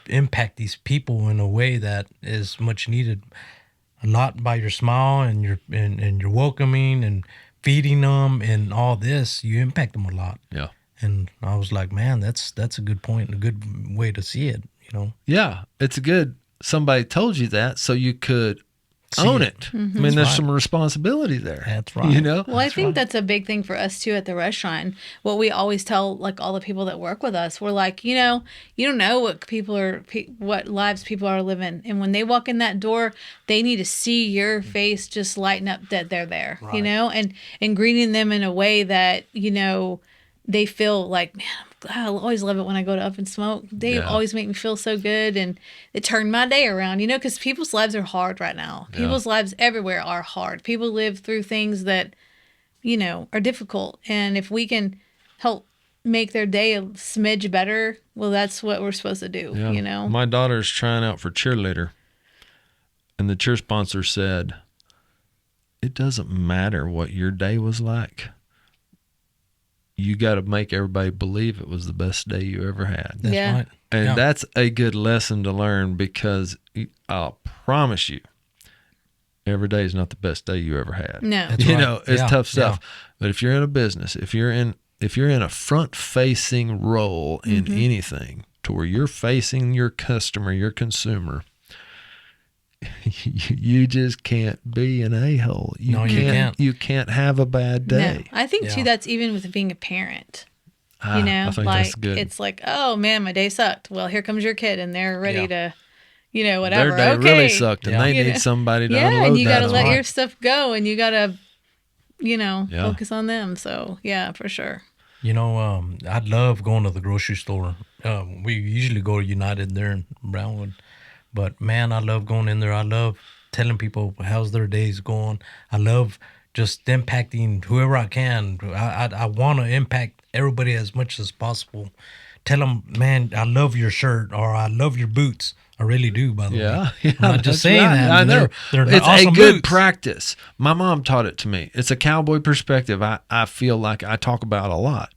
impact these people in a way that is much needed. A lot by your smile and your welcoming and feeding them and all this, you impact them a lot. Yeah. And I was like, man, that's a good point and a good way to see it, you know? Yeah. It's good somebody told you that so you could own it. I mean, there's some responsibility there. That's right. You know? Well, I think that's a big thing for us too at the restaurant. What we always tell like all the people that work with us, we're like, you don't know what lives people are living, and when they walk in that door, they need to see your face just lighten up that they're there, Right. and greeting them in a way that they feel like, man, I always love it when I go to Up and Smoke. They always make me feel so good, and it turned my day around, because people's lives are hard right now. People's lives everywhere are hard. People live through things that, are difficult. And if we can help make their day a smidge better, well, that's what we're supposed to do, Yeah. My daughter's trying out for cheerleader, and the cheer sponsor said, it doesn't matter what your day was like. You got to make everybody believe it was the best day you ever had. That's right. And that's a good lesson to learn, because I'll promise you, every day is not the best day you ever had. No. That's right. It's Yeah. tough stuff. Yeah. But if you're in a business, if you're in a front-facing role in anything, to where you're facing your customer, your consumer, you just can't be an a-hole. No, you can't. You can't have a bad day. No. I think too, Yeah. that's even with being a parent. I think like that's good. it's like, oh man, my day sucked. Well, here comes your kid, and they're ready to, whatever. Their day okay. really sucked, and Yeah. they need somebody to Yeah, unload and you that got to on. let right. your stuff go, and you got to, Yeah. focus on them. So yeah, for sure. I love going to the grocery store. We usually go to United there in Brownwood. But, man, I love going in there. I love telling people how's their days going. I love just impacting whoever I can. I want to impact everybody as much as possible. Tell them, man, I love your shirt, or I love your boots. I really do, by the way. Yeah, I'm not just that's saying right. that. I know. They're It's awesome a good boots. practice. My mom taught it to me. It's a cowboy perspective. I feel like I talk about a lot.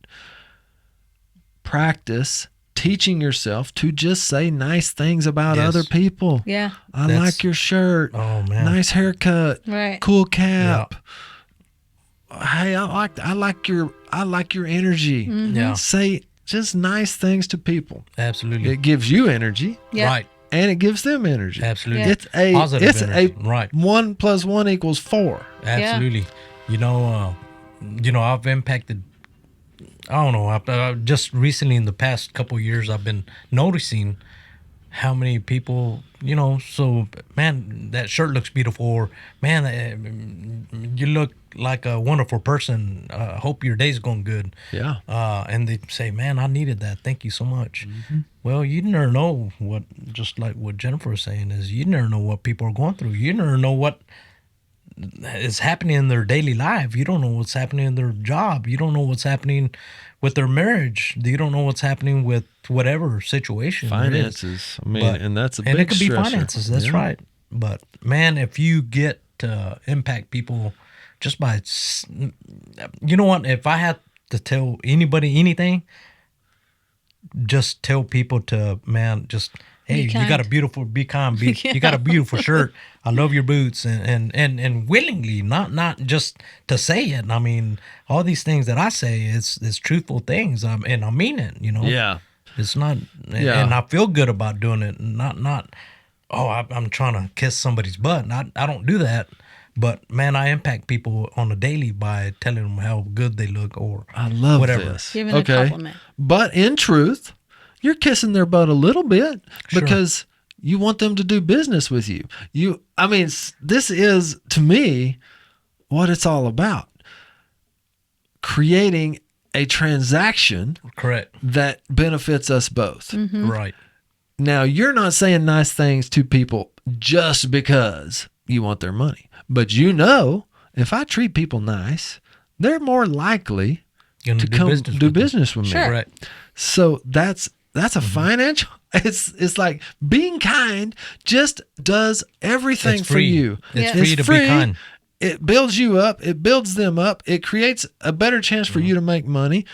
Practice teaching yourself to just say nice things about Yes. other people. Yeah. I That's- like your shirt. Oh, man. Nice haircut. Right. Cool cap. Hey, I like your energy. Yeah, Say just nice things to people. absolutely. It gives you energy, Yeah. Right, and it gives them energy. absolutely. Yeah. It's energy. a Right. 1 + 1 = 4. Absolutely. I've impacted, I don't know, I just recently in the past couple of years, I've been noticing how many people, so, man, that shirt looks beautiful, or, man, you look like a wonderful person. Hope your day's going good. Yeah. And they say, man, I needed that. Thank you so much. Well, you never know just like what Jennifer was saying, is you never know what people are going through. You never know what is happening in their daily life. You don't know what's happening in their job. You don't know what's happening with their marriage. You don't know what's happening with whatever situation. there is. Finances. I mean, But- and that's a and big it could be stressor. finances. That's Yeah. right. But man, if you get to impact people just by, you know what? If I had to tell anybody anything, just tell people to, man, just, hey, you got a kind. beautiful, be kind, you got a beautiful shirt. I love your boots, and willingly, not just to say it. I mean, all these things that I say is truthful things, and I mean it. Yeah. It's not, Yeah. and I feel good about doing it. Not, I'm trying to kiss somebody's butt. I don't do that. But man, I impact people on a daily by telling them how good they look, or I love whatever. this. Giving a compliment. But in truth, you're kissing their butt a little bit Sure. because you want them to do business with you. This is, to me, what it's all about. Creating a transaction Correct. that benefits us both. Right. Now, you're not saying nice things to people just because you want their money. But if I treat people nice, they're more likely Gonna to do come business do with them. business with me. Sure. Correct. So that's a financial It's like being kind just does everything It's for free. you. It's Yeah. free to be kind. It builds you up. It builds them up. It creates a better chance for you to make money.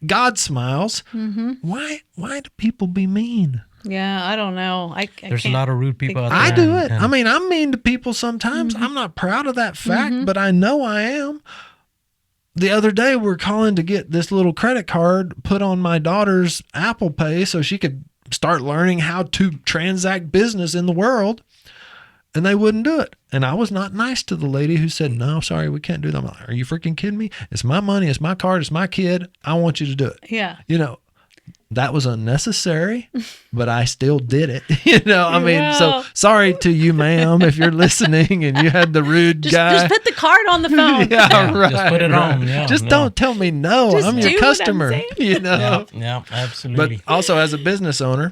God smiles. Why do people be mean? Yeah, I don't know. I There's a can't lot of rude people out there. I do it. and- I mean, I'm mean to people sometimes. I'm not proud of that fact, but I know I am. The other day, we're calling to get this little credit card put on my daughter's Apple Pay so she could start learning how to transact business in the world. And they wouldn't do it. And I was not nice to the lady who said, no, sorry, we can't do that. I'm like, are you freaking kidding me? It's my money. It's my card. It's my kid. I want you to do it. Yeah. You know, that was unnecessary, but I still did it. You know, I mean, Well. so sorry to you, ma'am, if you're listening and you had the rude guy. Just put the card on the phone. Yeah, Yeah, right. just put it right. on, yeah, just no. don't tell me no. Just I'm do your what I'm customer. saying. You know. Yeah, absolutely. But also, as a business owner,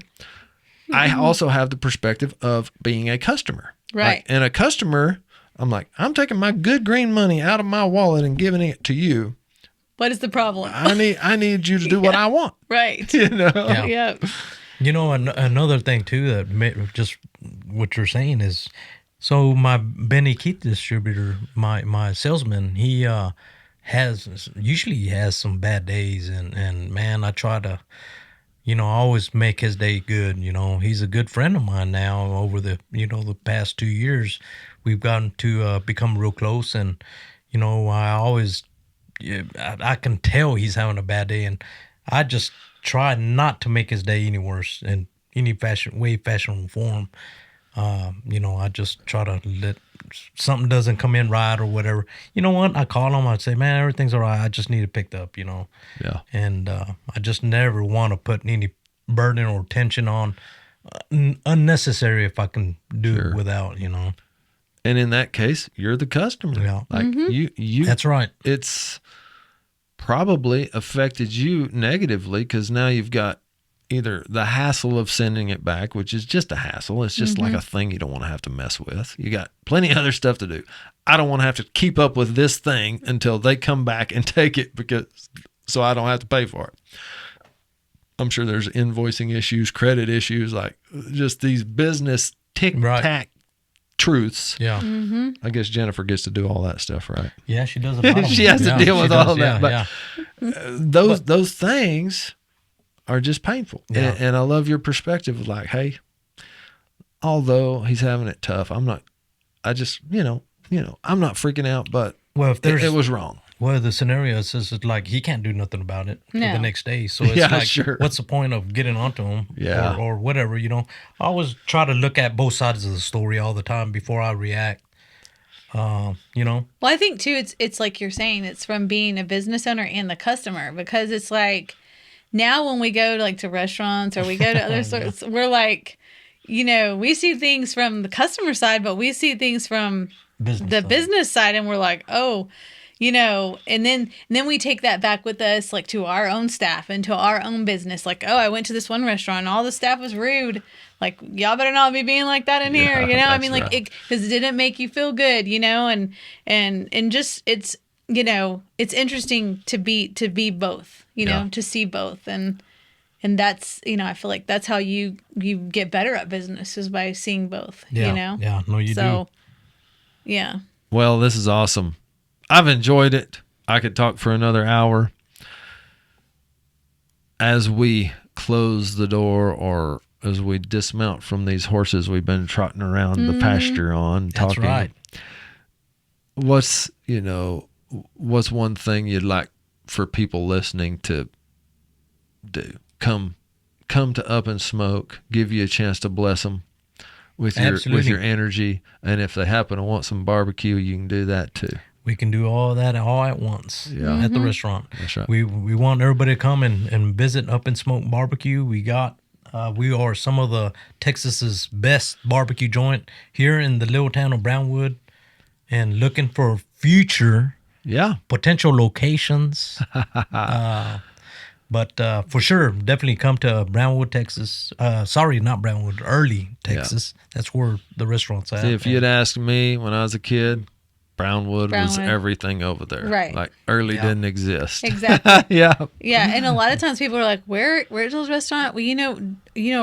I also have the perspective of being a customer. Right. And a customer, I'm like, I'm taking my good green money out of my wallet and giving it to you. What is the problem? I need you to do what I want. Right. You know. Yeah. Yep. You know, another thing too that just what you're saying is, so my Benny Keith distributor, my salesman, he usually has some bad days, and man, I try to, I always make his day good. He's a good friend of mine now. Over the the past 2 years, we've gotten to become real close, and I always, I can tell he's having a bad day, and I just try not to make his day any worse in any way, fashion, or form. I just try to let something doesn't come in right or whatever. You know what? I call him. I say, man, everything's all right. I just need it picked up. Yeah. And I just never want to put any burden or tension on unnecessary if I can do it without. And in that case, you're the customer. Yeah. Like you. That's right. It's probably affected you negatively because now you've got either the hassle of sending it back, which is just a hassle. It's just like a thing you don't want to have to mess with. You got plenty of other stuff to do. I don't want to have to keep up with this thing until they come back and take it so I don't have to pay for it. I'm sure there's invoicing issues, credit issues, like just these business tic-tac truths. Yeah. I guess Jennifer gets to do all that stuff, right? Yeah, she does a lot of She has to them. deal She with does, all that. yeah, But yeah. those things are just painful. Yeah. And I love your perspective of like, hey, although he's having it tough, I'm not freaking out, but Well, if there's it was wrong. Well, the scenario is like he can't do nothing about it for No. the next day. So it's Yeah, like, sure. what's the point of getting onto him? Yeah. Or whatever, I always try to look at both sides of the story all the time before I react. Well, I think too, it's like you're saying, it's from being a business owner and the customer, because it's like now when we go to restaurants or we go to other sorts, we're like, we see things from the customer side, but we see things from Business the side. business side, and we're like, oh, and then we take that back with us, like to our own staff and to our own business. Like, oh, I went to this one restaurant and all the staff was rude. Like, y'all better not be being like that in here. I that's mean, like, right. because it didn't make you feel good, and just it's it's interesting to be both, Yeah. to see both, and that's I feel like that's how you get better at business, is by seeing both. Yeah. Yeah. No, you So, do. yeah. Well, this is awesome. I've enjoyed it. I could talk for another hour. As we close the door, or as we dismount from these horses we've been trotting around the pasture on, That's talking. right. What's one thing you'd like for people listening to do? Come to Up and Smoke, give you a chance to bless them with Absolutely. your energy, and if they happen to want some barbecue, you can do that too. We can do all that all at once at the restaurant. That's right. We want everybody to come and visit Up and Smoke BBQ. We are some of the Texas's best barbecue joint here in the little town of Brownwood, and looking for future potential locations. But for sure, definitely come to Brownwood, Texas. Sorry, not Brownwood, Early, Texas. That's where the restaurant's at. See, if you'd asked me when I was a kid, Brownwood was Brownwood. everything over there. Right. Like early Yeah. didn't exist. Exactly. Yeah. Yeah, and a lot of times people are like, "Where's those restaurant? Well, you know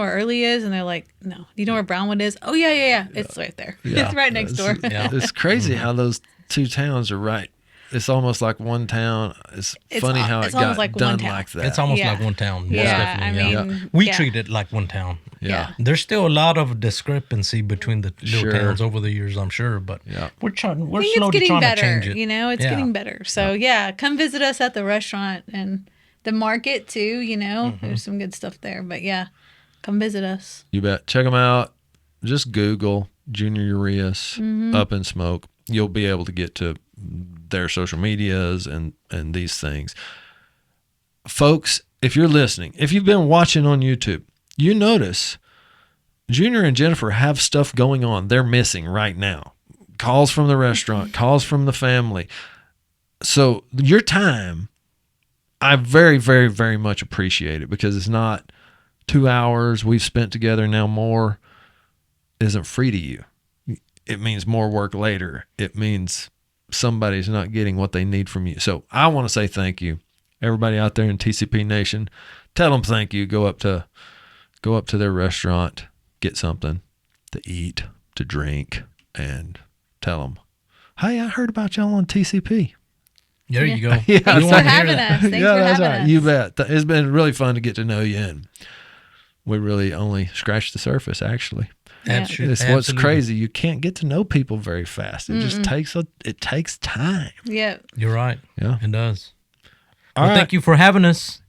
where Early is," and they're like, "No, do you know where Brownwood is?" "Oh yeah. It's right there. Yeah. It's right next door." Yeah. It's crazy how those two towns are right. It's almost like one town. It's funny how it it's almost got like one done town. like that. It's almost Yeah. like one town. Most Yeah, definitely, I mean, we yeah. treat it like one town. Yeah. There's still a lot of discrepancy between the little Sure. towns over the years, I'm sure, but Yeah. we're I think it's slowly getting trying better. to change it. It's Yeah. getting better. So come visit us at the restaurant and the market too. There's some good stuff there. But yeah, come visit us. You bet. Check them out. Just Google Junior Urias Up in Smoke. You'll be able to get to their social medias and these things. Folks, if you're listening, if you've been watching on YouTube, you notice Junior and Jennifer have stuff going on they're missing right now. Calls from the restaurant, calls from the family. So your time, I very, very, very much appreciate it, because it's not 2 hours we've spent together, now more isn't free to you. It means more work later. It means somebody's not getting what they need from you. So I want to say thank you. Everybody out there in TCP Nation, tell them thank you. Go up to their restaurant, get something to eat, to drink, and tell them, "Hey, I heard about y'all on TCP." There you go. Yeah, You Thanks for wanna hear having that? us. Thanks yeah, for that's having right. us. You bet. It's been really fun to get to know you, and we really only scratched the surface, actually. Yeah. Abso- It's what's absolutely. crazy. You can't get to know people very fast. It just takes time. Yeah. You're right. Yeah. It does. All Well, right. thank you for having us.